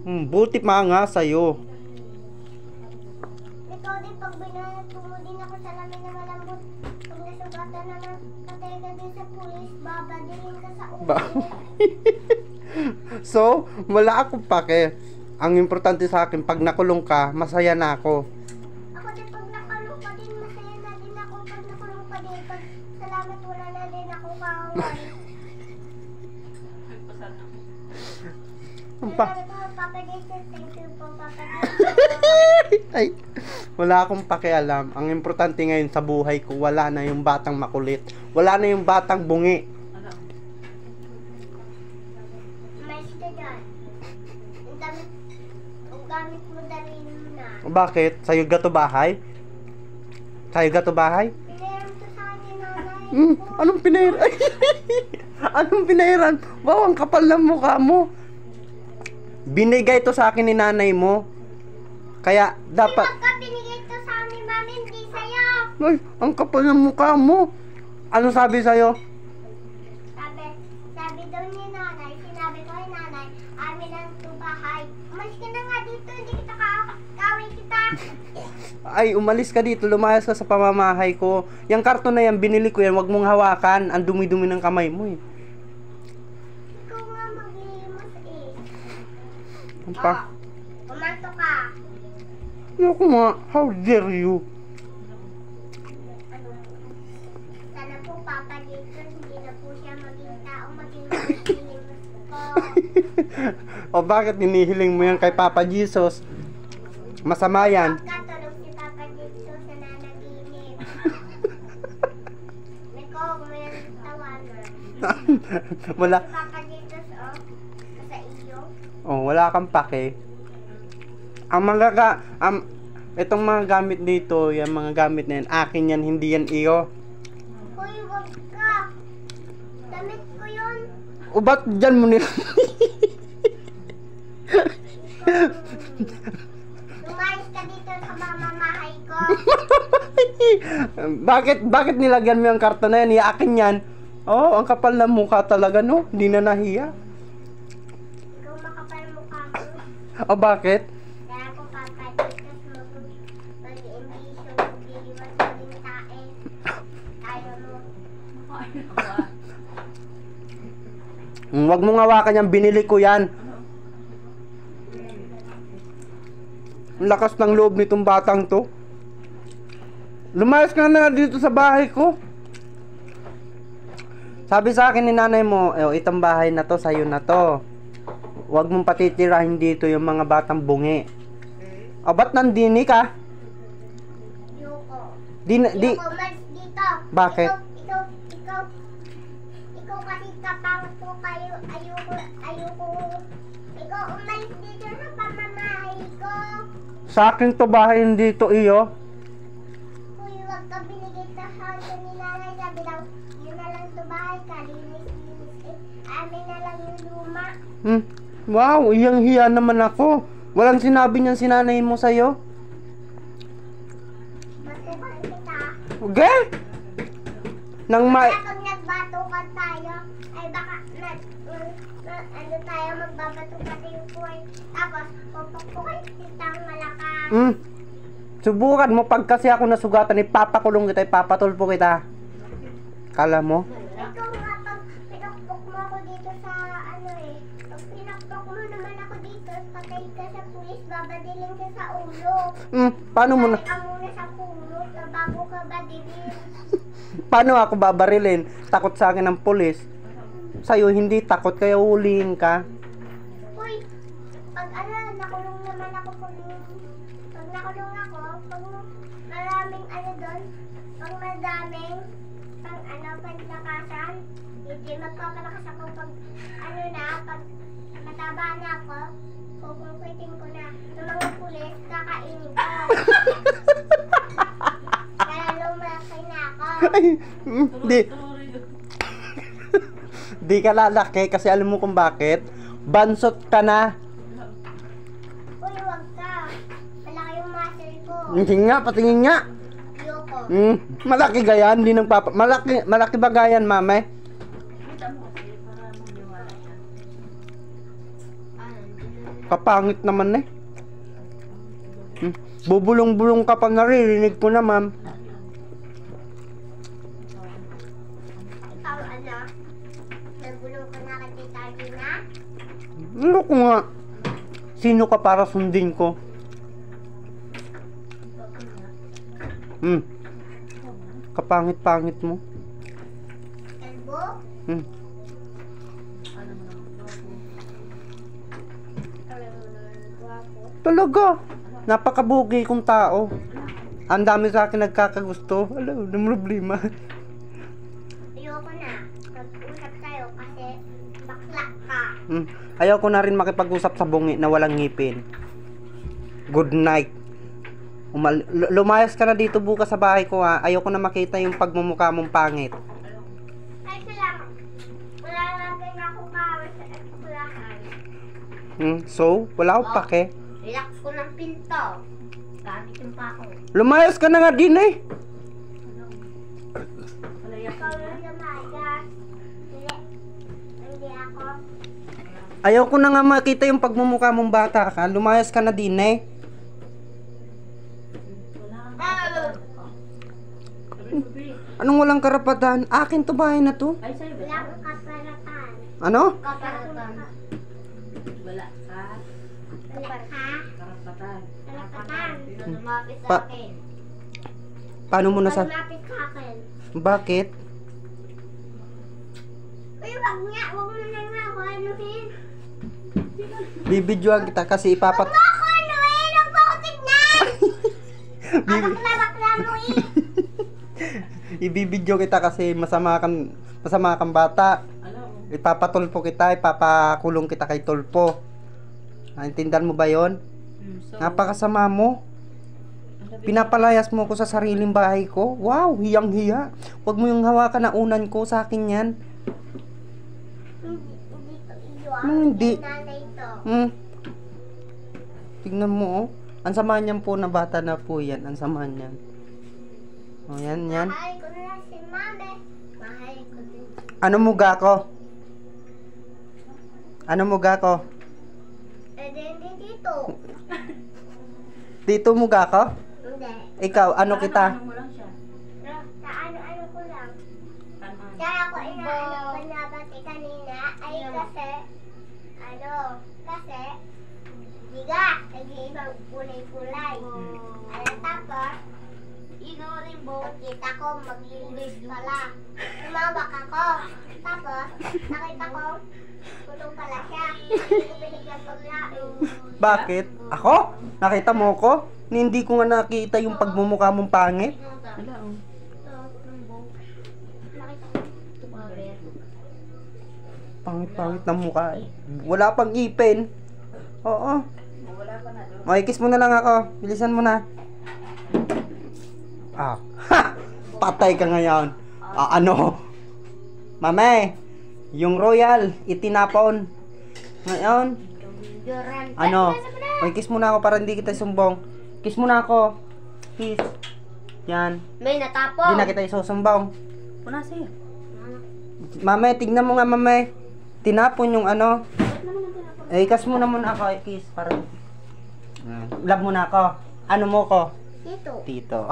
Buti pa nga sa'yo. Ikaw din, pag binatungo din ako sa lamin na malambot, pag nasugatan na ng patay ka din sa pulis, babadilin ka sa ulo. So, wala akong pake. Ang importante sa akin, pag nakulong ka, masaya na ako. Ako din, pag nakulong ka din, masaya na din ako. Pag nakulong ka din, pag salamat wala na din ako kaaway. Salamat po, Papa Jesus. Thank you po, Papa Jesus. Ay, wala akong pakialam. Ang importante ngayon sa buhay ko, wala na yung batang makulit. Wala na yung batang bungi. Mais ka dyan. Ang gamit mo dalhin mo na. Bakit? Sa'yo gato bahay? Sa'yo gato bahay? Pinayaran to sa akin, nanay. Anong pinairan? Anong pinairan? Wow, ang kapal ng mukha mo. Binigay to sa akin ni nanay mo. Kaya dapat... Hindi ka binigay to sa amin, mami, hindi sa'yo. Ay, ang kapal ng mukha mo. Ano sabi sa'yo? Sabi daw ni nanay, sinabi ko kay nanay, amin ang tubahay. Umalis ka na nga dito, hindi kita kawin kita. Ay, umalis ka dito. Lumayas ka sa pamamahay ko. Yung karton na yan, binili ko yan. Huwag mong hawakan. Ang dumi-dumi ng kamay mo eh. Ikaw nga maglilimos eh. Ang pa... Kumanto ka. Naku nga, how dare you? Sana po, Papa Jesus, hindi na po siya maging tao, maging maglilimos po. O bakit hinihiling mo yan kay Papa Jesus? Masama yan. Pagkatulog si Papa Jesus sa nanaginip. Nako, may tawanan. Wala. Si Papa Jesus, oh, sa iyo. Oh, wala kang pake. Itong mga gamit dito, yung mga gamit na yan, akin yan, hindi yan iyo. Hoy, wag ka. Damit ko yun. O ba't dyan mo nila? Lumayas ka dito sa mamamahay ko. Bakit nilagyan mo yung karton na yan? Akin yan. Oh, ang kapal na mukha talaga, no? Hindi na nahiya. Ikaw makapal mukha mo. O bakit? Kaya ako papadikas mo mag-imbisyo, magliliwas mo yung tae. Tayo mo. Huwag mong hawakan yan, binili ko yan. Ang lakas ng loob nitong batang to. Lumayas ka na dito sa bahay ko. Sabi sa akin ni nanay mo, itong bahay na to, sa'yo na to. Huwag mong patitirahin dito yung mga batang bungi. O, ba't nandini ka? Yuko. Di... Yuko, mas dito. Bakit? Ikaw kasi kapangit ko kayo. Ayoko. Ikaw umalis dito sa pamamahay ko. Sa akin to bahay, hindi to iyo. Uy, wag ka binigay sa handa ni nanay. Sabi daw, yun na lang to bahay ka. Linis. Amin na lang yung luma. Wow, iyang hiya naman ako. Walang sinabi niyan si nanay mo sa'yo. Batukan kita. Okay? Nang Kaya pag nagbatukan tayo, ay baka ano tayo, magbabatukan tayo po eh. Tapos, pupukpukin kitang malakas. Subukan mo, pag kasi ako nasugatan, ipapakulong kita, ipapatulpo kita. Kala mo? Ikaw nga, pag pinakpok mo ako dito sa ano eh, pag pinakpok mo naman ako dito, patay ka sa pulis, babadilin ka sa ulo. Paano mo na? Patay ka muna sa pulo, bago ka badilin. Paano ako babarilin? Takot sa akin ng pulis. Sa'yo hindi takot, kaya huliin ka. Uy, pag nakulong naman ako, pag nakulong ako, pag maraming doon, pag madaming, paglakasan, hindi magpapalakas ako pag pag mataba na ako, kukupitin ko na. Ng mga pulis, kakainin ko. Kaya lumaki na ako. Di ka lalaki kasi alam mo kung bakit. Bansot ka na. Uy, wag ka. Malaki yung muscle ko. Hindi nga, patingin nga. Ayoko. Malaki gayan, hindi nang papa. Malaki ba gayan, mame? Kapangit naman eh. Bubulong-bulong ka pa, naririnig ko na, ma'am. Ikaw, ano? Nagulong ka na kay Tita Gina? Ano ko nga? Sino ka para sundin ko? Kapangit-pangit mo. Kalbo? Guwapo. Talaga. Napakabugi kong tao. Ang dami sa akin nagkakagusto. Alam, ng problema. Ayoko na. Mag-usap tayo kasi bakla ka. Ayaw ko na rin makipag-usap sa bungi na walang ngipin. Good night. Lumayas ka na dito bukas sa bahay ko, ha. Ayaw ko na makita yung pagmumukha mong pangit. Ay, salamat. Wala na ganyan ako kawin sa eskwelahan. So, wala akong pake. Relax ko ng pinto. Gamitin pa ako. Lumayas ka na nga din eh. Ikaw yung lumayas. Hindi ako. Ayaw ko na nga makita yung pagmumukha mong bata ka. Lumayas ka na din eh. Anong walang karapatan? Akin to, bahay na to. Wala akong kaparatan. Ano? Kaparatan. Wala ka. Wala ka. Karapatan. Karapatan. Lumapit sa Pa- akin. Paano mo na sa... Lumapit sa akin. Bakit? Uy, wag nga. Wag mo na nga ako anuhin. Bibidyoan kita kasi Wag mo ako anuhin. Wag mo ako tignan. Bakla mo eh. Ibibidyo kita kasi masama kang bata. Alam mo. Ipapatulpo kita, ipapakulong kita kay tulpo. Naintindihan mo ba yon? So, Napakasama mo. Pinapalayas mo ko sa sariling bahay ko. Wow, hiyang-hiya. Huwag mo yung hawakan na unan ko, sa akin yan. Hindi. Nanay to. Tignan mo, oh. Ang sama niyan po na bata na po yan. Ang sama niyan. O, yan. Mahal ko na lang si mami. Mahal ko din. Ano muga ko? Ano muga ko? Hindi dito. Dito muga ko? Hindi. Ikaw, ano kita? Ano mo lang siya? Sa ano ko lang. Tanan. Kaya ako inaano banabati kanina ay kasi diga, nag-iibang kulay-kulay. Tapos, inuring buong kita ko, maglilis pala. Tumawak ako. Tapos, nakita ko, tulong pala siya. Hindi ko binigyan paglaing. Bakit? Ako? Nakita mo ko? Hindi ko nga nakita yung pagmumukha mong pangit. Wala oh. Nakita ko, tumawir. Pangit-pangit ng mukha eh. Wala pang ipin. Oo. Wala pa na. Okay, kiss mo na lang ako. Bilisan mo na. Ha! Patay ka ngayon. Ano? Mame, yung royal, itinapon. Ngayon, ano? Okay, kiss mo na ako para hindi kita sumbong. Kiss mo na ako. Kiss. Yan. May natapon. Hindi na kita isusumbong. Puna siya. Mame, tignan mo nga, mame. Tinapon yung ano. Kiss mo na muna ako. Kiss. Para... Love mo na ako. Ano mo ko? Dito. Tito.